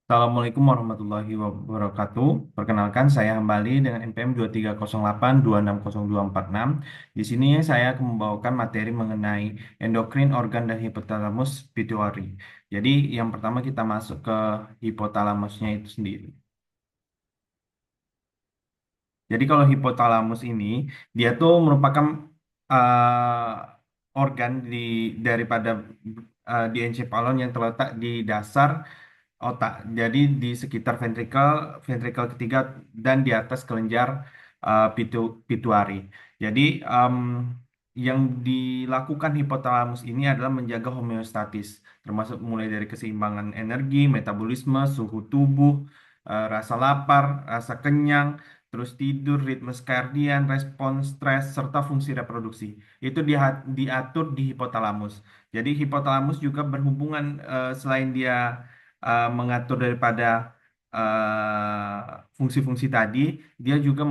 Assalamualaikum warahmatullahi wabarakatuh. Perkenalkan, saya kembali dengan NPM 2308260246. Di sini saya akan membawakan materi mengenai endokrin, organ, dan hipotalamus pituitary. Jadi, yang pertama kita masuk ke hipotalamusnya itu sendiri. Jadi kalau hipotalamus ini dia tuh merupakan organ daripada di encephalon yang terletak di dasar otak. Jadi di sekitar ventrikel ketiga dan di atas kelenjar pituitary. Jadi yang dilakukan hipotalamus ini adalah menjaga homeostatis, termasuk mulai dari keseimbangan energi, metabolisme, suhu tubuh, rasa lapar, rasa kenyang, terus tidur, ritme skardian, respons stres, serta fungsi reproduksi. Itu diatur di hipotalamus. Jadi hipotalamus juga berhubungan selain dia mengatur daripada fungsi-fungsi tadi, dia juga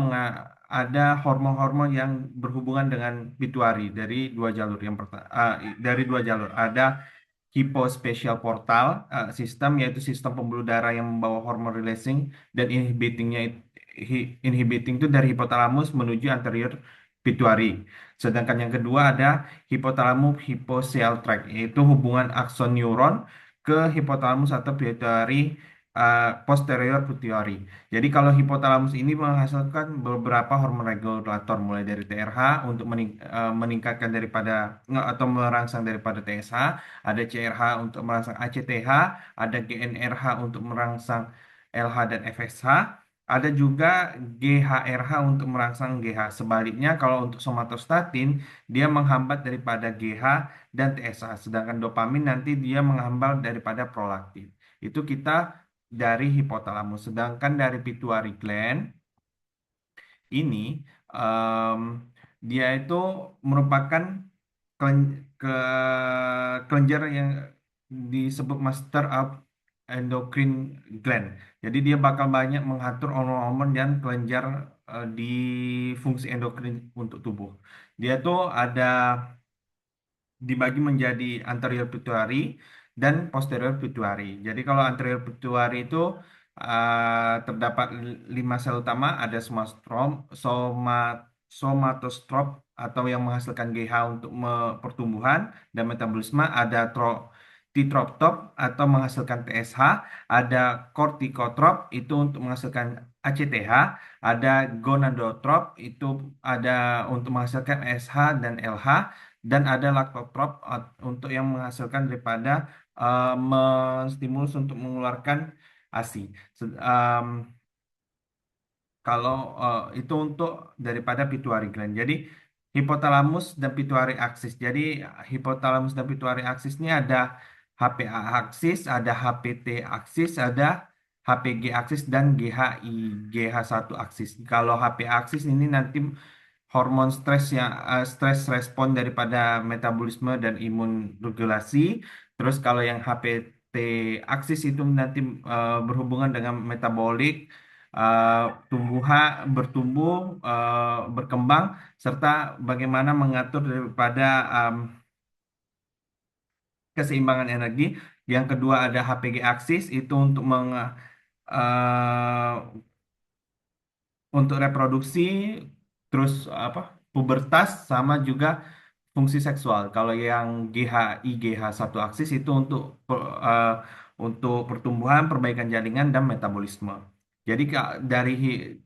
ada hormon-hormon yang berhubungan dengan pituitary dari dua jalur. Yang pertama, dari dua jalur ada hypospatial portal sistem, yaitu sistem pembuluh darah yang membawa hormon releasing, dan inhibiting itu dari hipotalamus menuju anterior pituitary. Sedangkan yang kedua ada hipotalamus hypoxial tract, yaitu hubungan akson neuron ke hipotalamus atau pituitary posterior pituitary. Jadi kalau hipotalamus ini menghasilkan beberapa hormon regulator mulai dari TRH untuk meningkatkan daripada atau merangsang daripada TSH, ada CRH untuk merangsang ACTH, ada GnRH untuk merangsang LH dan FSH, ada juga GHRH untuk merangsang GH. Sebaliknya kalau untuk somatostatin dia menghambat daripada GH dan TSH, sedangkan dopamin nanti dia menghambat daripada prolaktin. Itu kita dari hipotalamus. Sedangkan dari pituitary gland ini em, dia itu merupakan kelenjar yang disebut master of endocrine gland. Jadi dia bakal banyak mengatur hormon-hormon dan kelenjar di fungsi endokrin untuk tubuh. Dia tuh ada dibagi menjadi anterior pituitary dan posterior pituitary. Jadi kalau anterior pituitary itu terdapat lima sel utama, ada somatostrop atau yang menghasilkan GH untuk pertumbuhan dan metabolisme, ada titroptop atau menghasilkan TSH, ada kortikotrop itu untuk menghasilkan ACTH, ada gonadotrop itu ada untuk menghasilkan SH dan LH, dan ada laktotrop untuk yang menghasilkan daripada menstimulus untuk mengeluarkan ASI. Se- em, Kalau itu untuk daripada pituitary gland. Jadi hipotalamus dan pituitary axis. Jadi hipotalamus dan pituitary axis ini ada HPA axis, ada HPT axis, ada HPG axis dan GH1 axis. Kalau HPA axis ini nanti hormon stres yang stres respon daripada metabolisme dan imun regulasi. Terus kalau yang HPT aksis itu nanti berhubungan dengan metabolik, eh, bertumbuh, berkembang, serta bagaimana mengatur daripada keseimbangan energi. Yang kedua ada HPG aksis itu eh, untuk reproduksi, terus apa, pubertas, sama juga fungsi seksual. Kalau yang GH1 aksis itu untuk pertumbuhan, perbaikan jaringan dan metabolisme. Jadi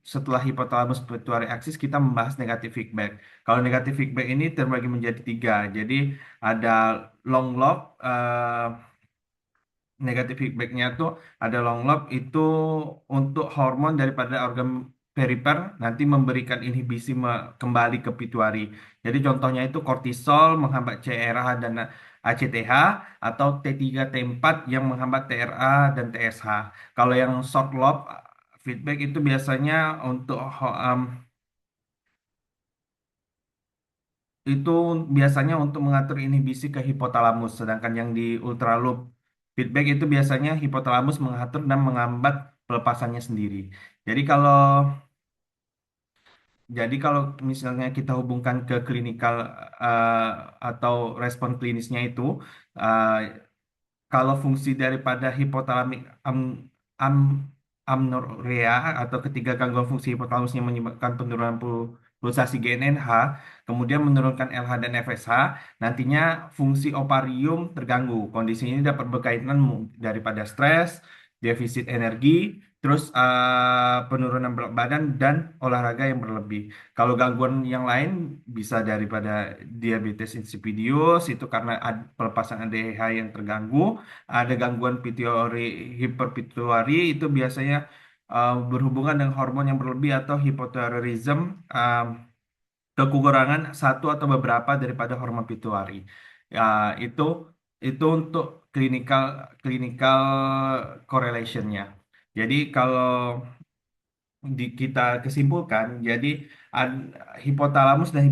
setelah hipotalamus pituitary aksis kita membahas negatif feedback. Kalau negatif feedback ini terbagi menjadi tiga. Jadi ada long lob, negatif feedbacknya tuh ada long lob itu untuk hormon daripada organ perifer nanti memberikan inhibisi kembali ke pituitary. Jadi contohnya itu kortisol menghambat CRH dan ACTH, atau T3 T4 yang menghambat TRA dan TSH. Kalau yang short lob feedback itu biasanya untuk itu biasanya untuk mengatur inhibisi ke hipotalamus, sedangkan yang di ultraloop feedback itu biasanya hipotalamus mengatur dan menghambat pelepasannya sendiri. Jadi kalau jadi kalau misalnya kita hubungkan ke klinikal eh, atau respon klinisnya itu, eh, kalau fungsi daripada hipotalamik am amnorea atau ketiga gangguan fungsi hipotalamus yang menyebabkan penurunan pulsasi GNRH, kemudian menurunkan LH dan FSH, nantinya fungsi ovarium terganggu. Kondisi ini dapat berkaitan daripada stres, defisit energi, terus penurunan berat badan dan olahraga yang berlebih. Kalau gangguan yang lain bisa daripada diabetes insipidus itu karena pelepasan ADH yang terganggu, ada gangguan pituitari, hiperpituitari itu biasanya berhubungan dengan hormon yang berlebih atau hypothyroidism, um, kekurangan satu atau beberapa daripada hormon pituitari. Ya, itu itu untuk clinical clinical correlationnya. Jadi kalau kita kesimpulkan, jadi hipotalamus dan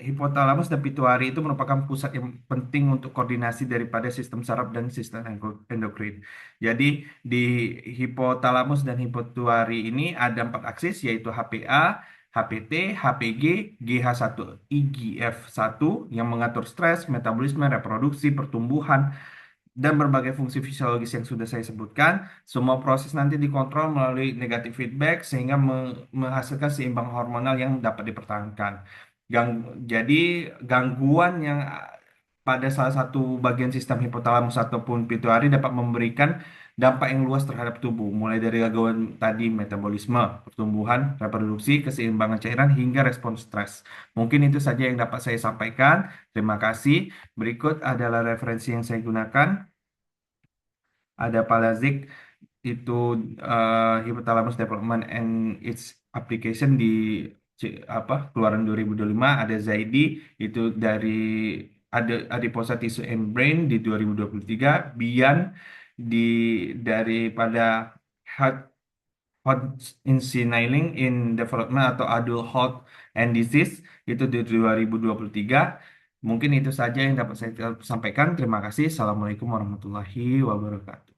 hipotalamus dan pituitari itu merupakan pusat yang penting untuk koordinasi daripada sistem saraf dan sistem endokrin. Jadi di hipotalamus dan hipotalamus ini ada empat aksis yaitu HPA, HPT, HPG, GH1, IGF1 yang mengatur stres, metabolisme, reproduksi, pertumbuhan, dan berbagai fungsi fisiologis yang sudah saya sebutkan. Semua proses nanti dikontrol melalui negatif feedback sehingga menghasilkan seimbang hormonal yang dapat dipertahankan. Jadi gangguan yang pada salah satu bagian sistem hipotalamus ataupun pituitari dapat memberikan dampak yang luas terhadap tubuh, mulai dari gangguan tadi metabolisme, pertumbuhan, reproduksi, keseimbangan cairan hingga respons stres. Mungkin itu saja yang dapat saya sampaikan. Terima kasih. Berikut adalah referensi yang saya gunakan. Ada Palazik itu Hypothalamus Development and its Application di keluaran 2025. Ada Zaidi itu dari Adiposa Tissue and Brain di 2023. Bian di daripada Heart in Signaling in Development atau Adult Health and Disease itu di 2023. Mungkin itu saja yang dapat saya sampaikan. Terima kasih. Assalamualaikum warahmatullahi wabarakatuh.